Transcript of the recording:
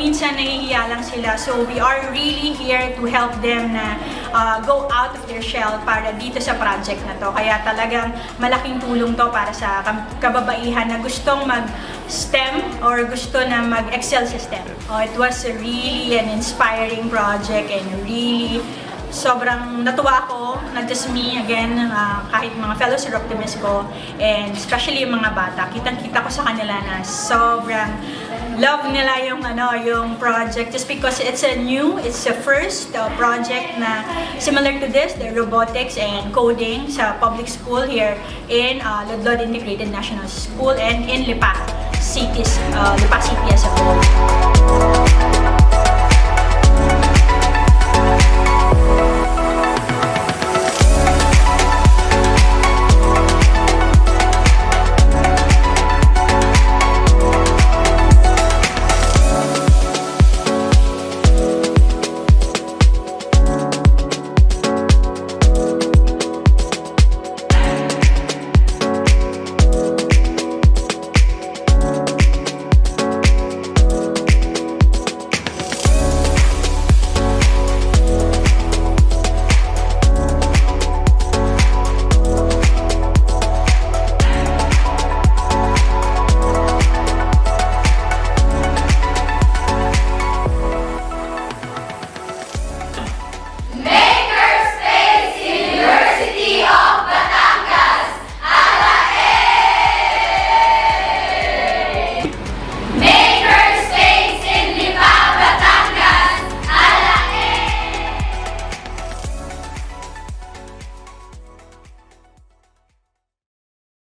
minsan nahihiya lang sila. So we are really here to help them na go out of their shell para dito sa project na to. Kaya talagang malaking tulong to para sa kababaihan na gustong mag-STEM or gusto na mag-excel sa STEM. It was really an inspiring project and really sobrang natuwa ako, not just me, again, kahit mga fellow 𝗪𝗏𝗔𝗔𝗔 ko, and especially yung mga bata, kitang-kita ko sa kanila na sobrang love nila yung project just because it's a first project na similar to this, the robotics and coding sa public school here in Lodlod Integrated National School and in 𝗪𝗏𝗱𝗲 City as a whole.